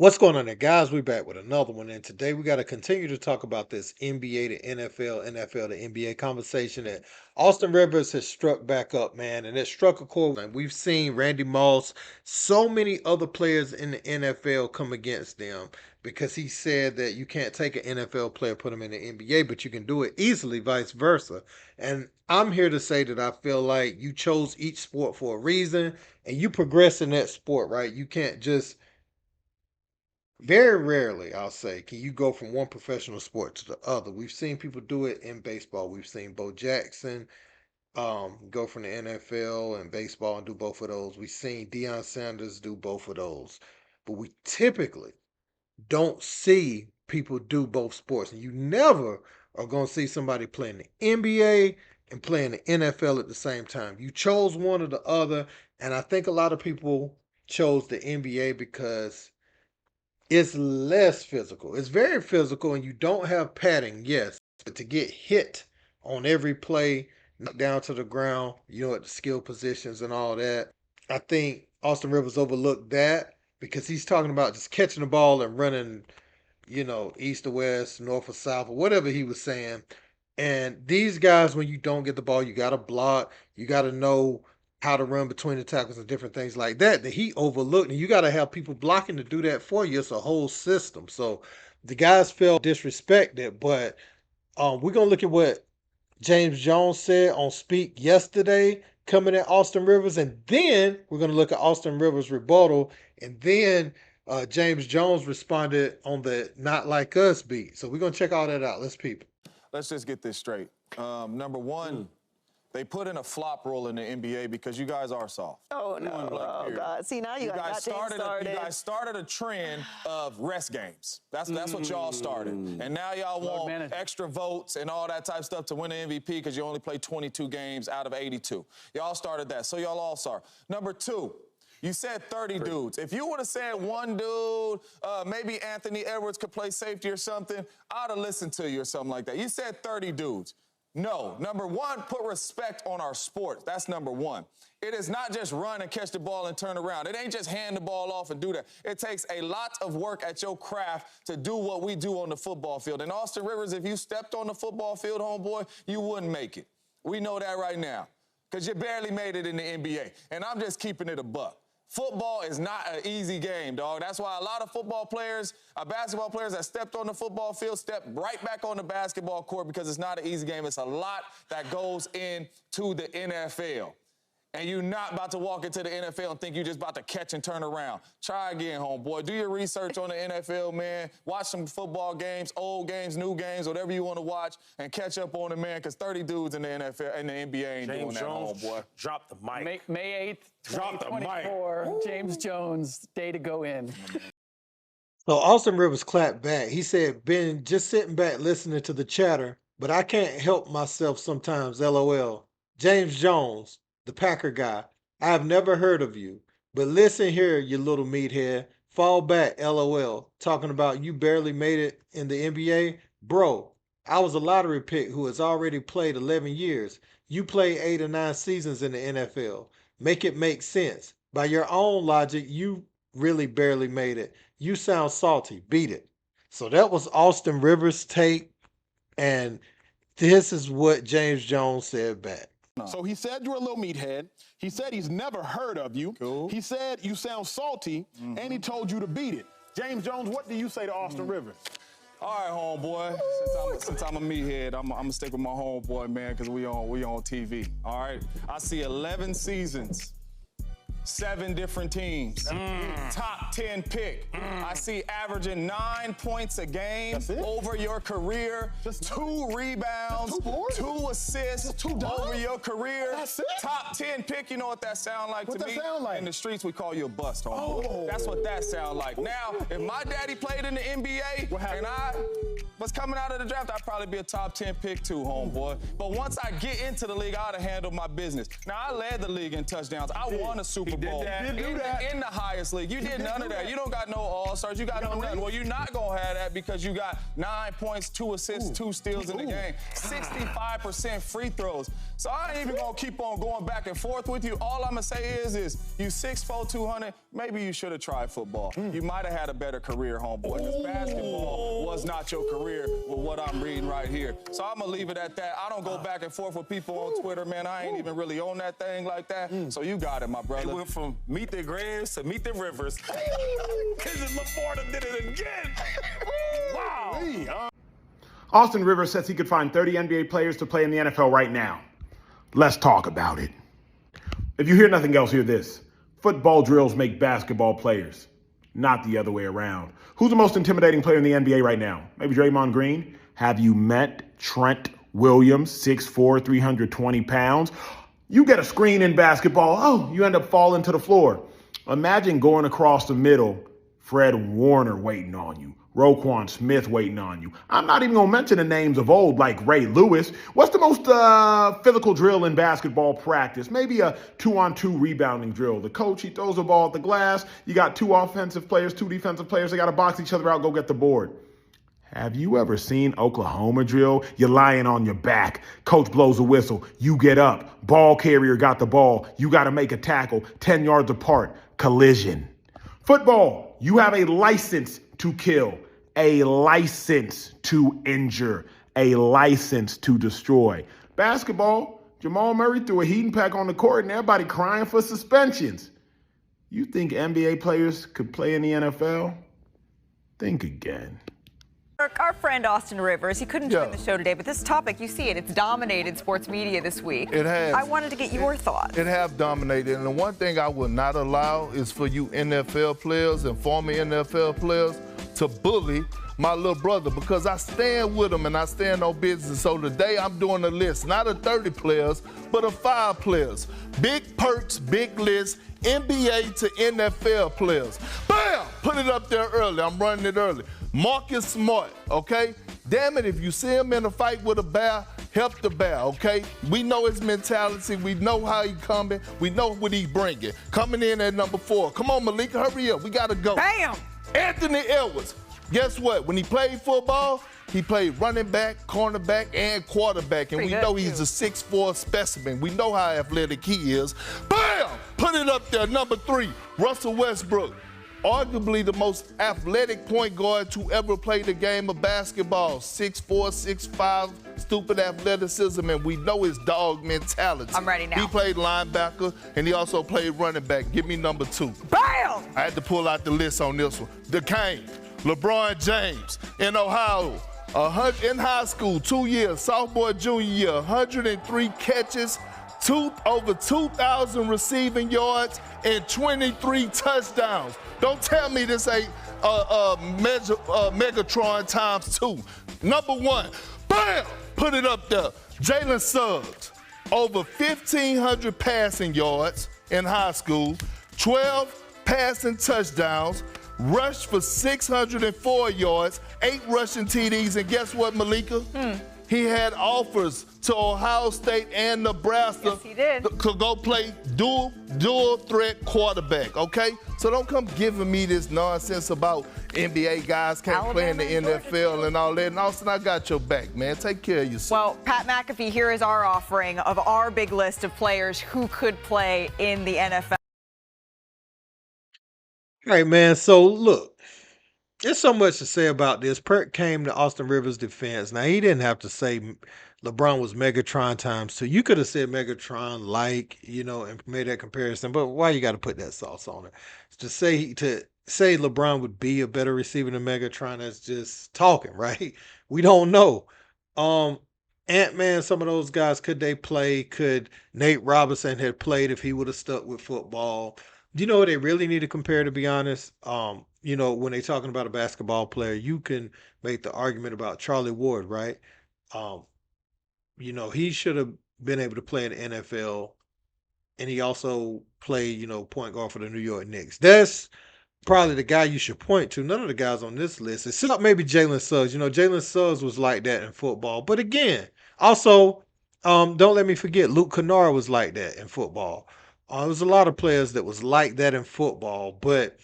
What's going on there, guys? We're back with another one, and today we got to continue to talk about this NBA to NFL, NFL to NBA conversation that Austin Rivers has struck back up, man, and it struck a chord. And we've seen Randy Moss, so many other players in the NFL come against them because he said that you can't take an NFL player, put him in the NBA, but you can do it easily, vice versa. And I'm here to say that I feel like you chose each sport for a reason, and you progress in that sport, right? You can't just very rarely, I'll say, can you go from one professional sport to the other. We've seen people do it in baseball. We've seen Bo Jackson go from the NFL and baseball and do both of those. We've seen Deion Sanders do both of those. But we typically don't see people do both sports. And you never are going to see somebody playing the NBA and playing the NFL at the same time. You chose one or the other. And I think a lot of people chose the NBA because it's less physical. It's very physical, and you don't have padding, yes, but to get hit on every play, knocked down to the ground, at the skill positions and all that. I think Austin Rivers overlooked that because he's talking about just catching the ball and running, east or west, north or south, or whatever he was saying. And these guys, when you don't get the ball, you got to block. You got to know how to run between the tackles and different things like that he overlooked. And you got to have people blocking to do that for you. It's a whole system. So the guys felt disrespected. But we're going to look at what James Jones said on Speak yesterday, coming at Austin Rivers. And then we're going to look at Austin Rivers' rebuttal. And then James Jones responded on the Not Like Us beat. So we're going to check all that out. Let's peep it. Let's just get this straight. Number one, they put in a flop rule in the NBA because you guys are soft. Oh, no. Oh, God. See, now you guys started. You guys started a trend of rest games. That's what y'all started. And now y'all want extra votes and all that type of stuff to win the MVP because you only play 22 games out of 82. Y'all started that, so y'all all sorry. Number two, you said 30 dudes. If you would have said one dude, maybe Anthony Edwards could play safety or something, I'd have listened to you or something like that. You said 30 dudes. No. Number one, put respect on our sport. That's number one. It is not just run and catch the ball and turn around. It ain't just hand the ball off and do that. It takes a lot of work at your craft to do what we do on the football field. And Austin Rivers, if you stepped on the football field, homeboy, you wouldn't make it. We know that right now because you barely made it in the NBA. And I'm just keeping it a buck. Football is not an easy game, dog. That's why a lot of football players, basketball players that stepped on the football field, step right back on the basketball court because it's not an easy game. It's a lot that goes into the NFL. And you're not about to walk into the NFL and think you're just about to catch and turn around. Try again, homeboy. Do your research on the NFL, man. Watch some football games, old games, new games, whatever you want to watch, and catch up on it, man, because 30 dudes in the NFL and the NBA ain't doing that, homeboy. Drop the mic. May 8th, Drop the mic. 2024, James Jones, day to go in. So Austin Rivers clapped back. He said, "Been just sitting back listening to the chatter, but I can't help myself sometimes, LOL. James Jones, the Packer guy, I have never heard of you, but listen here, you little meathead. Fall back, LOL. Talking about you barely made it in the NBA? Bro, I was a lottery pick who has already played 11 years. You played 8 or 9 seasons in the NFL. Make it make sense. By your own logic, you really barely made it. You sound salty. Beat it." So that was Austin Rivers' take, and this is what James Jones said back. So he said you're a little meathead. He said he's never heard of you. Cool. He said you sound salty, and he told you to beat it. James Jones, what do you say to Austin Rivers? All right, homeboy. Since I'm a meathead, I'm gonna stick with my homeboy, man, because we on TV. All right. I see 11 seasons. 7 different teams. Top 10 pick. I see averaging 9 points a game over your career. Just 2 rebounds, 2 assists over your career. That's it? Top 10 pick. You know what that sound like What to that me? sound like? In the streets, we call you a bust, homeboy. Oh. That's what that sound like. Now, if my daddy played in the NBA What happened? and But coming out of the draft, I'd probably be a top 10 pick too, homeboy. But once I get into the league, I'd have handled my business. Now, I led the league in touchdowns. I won a Super Bowl in the highest league. You did none of that. You don't got no All-Stars. You got no nothing. Well, you're not going to have that because you got 9 points, 2 assists, 2 steals in the game, 65% free throws. So I ain't even going to keep on going back and forth with you. All I'm going to say is you 6'4", 200, maybe you should have tried football. You might have had a better career, homeboy, because basketball was not your career with what I'm reading right here. So I'm going to leave it at that. I don't go back and forth with people on Twitter, man. I ain't even really on that thing like that. So you got it, my brother. It went from meet the Graves to meet the Rivers. Kendrick Lamar did it again. Wow. Austin Rivers says he could find 30 NBA players to play in the NFL right now. Let's talk about it. If you hear nothing else, hear this. Football drills make basketball players, not the other way around. Who's the most intimidating player in the NBA right now? Maybe Draymond Green? Have you met Trent Williams, 6'4", 320 pounds? You get a screen in basketball, oh, you end up falling to the floor. Imagine going across the middle, Fred Warner waiting on you, Roquan Smith waiting on you. I'm not even going to mention the names of old like Ray Lewis. What's the most physical drill in basketball practice? Maybe a 2-on-2 rebounding drill. The coach, he throws the ball at the glass. You got 2 offensive players, 2 defensive players. They got to box each other out, go get the board. Have you ever seen Oklahoma drill? You're lying on your back. Coach blows a whistle. You get up. Ball carrier got the ball. You got to make a tackle 10 yards apart. Collision. Football, you have a license to kill, a license to injure, a license to destroy. Basketball, Jamal Murray threw a heating pack on the court and everybody crying for suspensions. You think NBA players could play in the NFL? Think again. Our friend Austin Rivers, he couldn't join the show today, but this topic, you see it, it's dominated sports media this week. It has. I wanted to get your thoughts. It have dominated, and the one thing I will not allow is for you NFL players and former NFL players to bully my little brother, because I stand with him and I stand on business. So today I'm doing a list, not of 30 players, but of 5 players. Big perks, big list, NBA to NFL players. Bam! Put it up there early. I'm running it early. Marcus Smart, okay? Damn it, if you see him in a fight with a bear, help the bear, okay? We know his mentality. We know how he coming. We know what he bringing. Coming in at number 4. Come on, Malika, hurry up. We got to go. Bam! Anthony Edwards. Guess what? When he played football, he played running back, cornerback, and quarterback. And we know he's a 6'4" specimen. We know how athletic he is. Bam! Put it up there. Number 3, Russell Westbrook. Arguably the most athletic point guard to ever play the game of basketball. 6'4", 6'5", stupid athleticism, and we know his dog mentality. I'm ready now. He played linebacker, and he also played running back. Give me number 2. Bam! I had to pull out the list on this one. The King, LeBron James, in Ohio. In high school, 2 years, sophomore, junior year, 103 catches, over 2,000 receiving yards, and 23 touchdowns. Don't tell me this ain't Megatron times 2. Number 1, bam, put it up there. Jalen Suggs, over 1,500 passing yards in high school, 12 passing touchdowns, rushed for 604 yards, 8 rushing TDs, and guess what, Malika? He had offers to Ohio State and Nebraska. Yes, he did. To go play dual threat quarterback, okay? So don't come giving me this nonsense about NBA guys can't play in the NFL and all that. And Austin, I got your back, man. Take care of yourself. Well, Pat McAfee, here is our offering of our big list of players who could play in the NFL. Hey, man, so look, there's so much to say about this. Perk came to Austin Rivers' defense. Now, he didn't have to say LeBron was Megatron times 2. You could have said Megatron-like, and made that comparison, but why you got to put that sauce on it? To say LeBron would be a better receiver than Megatron, that's just talking, right? We don't know. Ant-Man, some of those guys, could they play? Could Nate Robinson have played if he would have stuck with football? Do you know what they really need to compare, to be honest? When they're talking about a basketball player, you can make the argument about Charlie Ward, right? He should have been able to play in the NFL, and he also played, point guard for the New York Knicks. That's probably the guy you should point to. None of the guys on this list, except maybe Jalen Suggs. You know, Jalen Suggs was like that in football. But again, also, don't let me forget, Luke Kennard was like that in football. There was a lot of players that was like that in football, but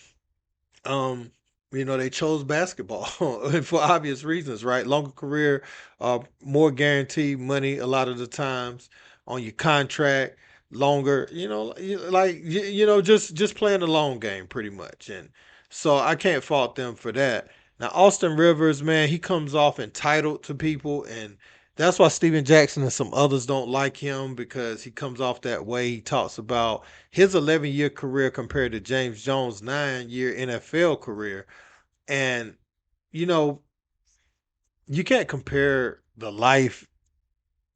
they chose basketball for obvious reasons, right? Longer career, more guaranteed money a lot of the times on your contract, longer, just playing the long game pretty much. And so I can't fault them for that. Now, Austin Rivers, man, he comes off entitled to people, and that's why Steven Jackson and some others don't like him, because he comes off that way. He talks about his 11-year career compared to James Jones' 9-year NFL career. And, you can't compare the life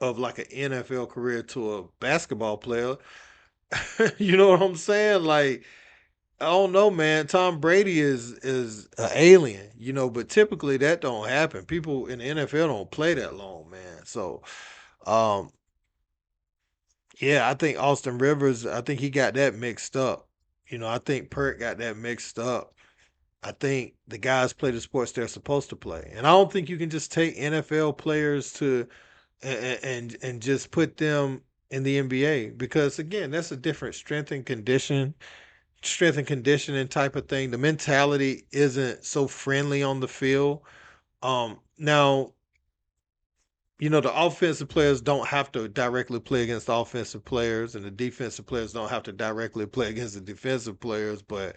of like an NFL career to a basketball player. You know what I'm saying? Like, I don't know, man. Tom Brady is an alien, but typically that don't happen. People in the NFL don't play that long, man. So, um, yeah, I think Austin Rivers, I think he got that mixed up. I think Perk got that mixed up. I think the guys play the sports they're supposed to play. And I don't think you can just take NFL players and just put them in the NBA, because again, that's a different strength and conditioning type of thing. The mentality isn't so friendly on the field. Now, the offensive players don't have to directly play against the offensive players, and the defensive players don't have to directly play against the defensive players. But,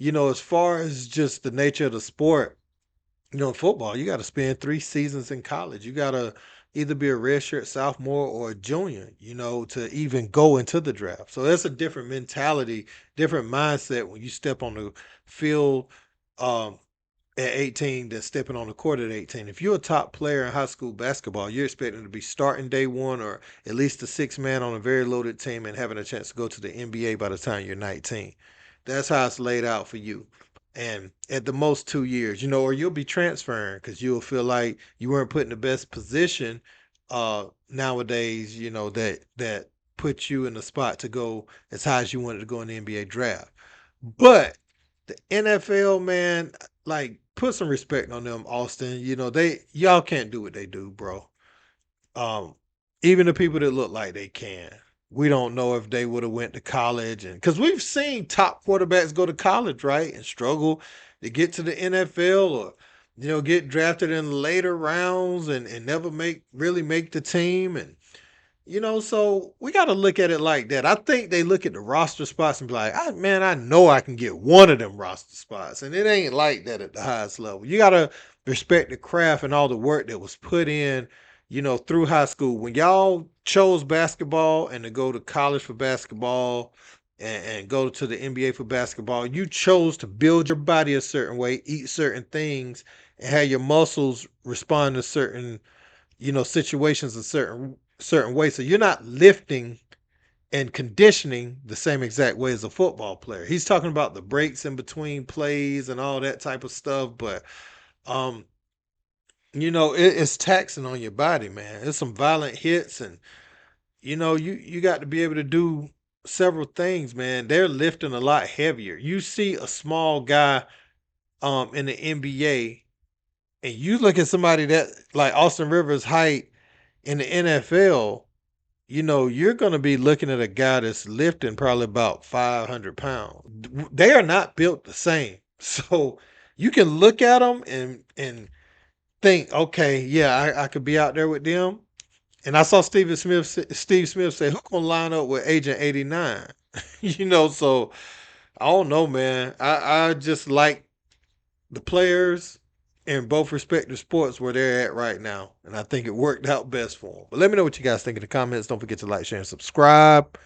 as far as just the nature of the sport, in football, you got to spend 3 seasons in college. You got to either be a redshirt sophomore or a junior, to even go into the draft. So that's a different mentality, different mindset when you step on the field at 18 than stepping on the court at 18. If you're a top player in high school basketball, you're expecting to be starting day one, or at least the 6th man on a very loaded team, and having a chance to go to the NBA by the time you're 19. That's how it's laid out for you. And at the most 2 years, or you'll be transferring because you'll feel like you weren't put in the best position nowadays, that puts you in the spot to go as high as you wanted to go in the NBA draft. But the NFL, man, like, put some respect on them, Austin. Y'all can't do what they do, bro. Even the people that look like they can. We don't know if they would have went to college, and because we've seen top quarterbacks go to college, right, and struggle to get to the NFL, or get drafted in later rounds and never really make the team. And so we got to look at it like that. I think they look at the roster spots and be like, I know I can get one of them roster spots, and it ain't like that at the highest level. You got to respect the craft and all the work that was put in, through high school. When y'all chose basketball and to go to college for basketball and go to the NBA for basketball, you chose to build your body a certain way, eat certain things, and have your muscles respond to certain, situations in certain ways. So you're not lifting and conditioning the same exact way as a football player. He's talking about the breaks in between plays and all that type of stuff, but it's taxing on your body, man. It's some violent hits, and you got to be able to do several things, man. They're lifting a lot heavier. You see a small guy in the NBA, and you look at somebody that like Austin Rivers' height in the NFL, you're going to be looking at a guy that's lifting probably about 500 pounds. They are not built the same. So you can look at them and think, okay, yeah, I could be out there with them. And I saw Steve Smith say, who's going to line up with Agent 89? So I don't know, man. I just like the players in both respective sports where they're at right now. And I think it worked out best for them. But let me know what you guys think in the comments. Don't forget to like, share, and subscribe.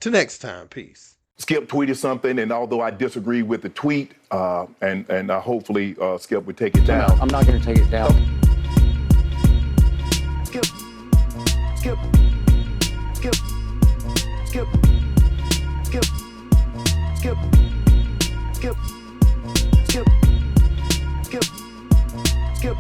Till next time, peace. Skip tweeted something, and although I disagree with the tweet, and hopefully Skip would take it down. I'm not going to take it down. Skip, skip, skip, skip, skip, skip, skip, skip, skip, skip.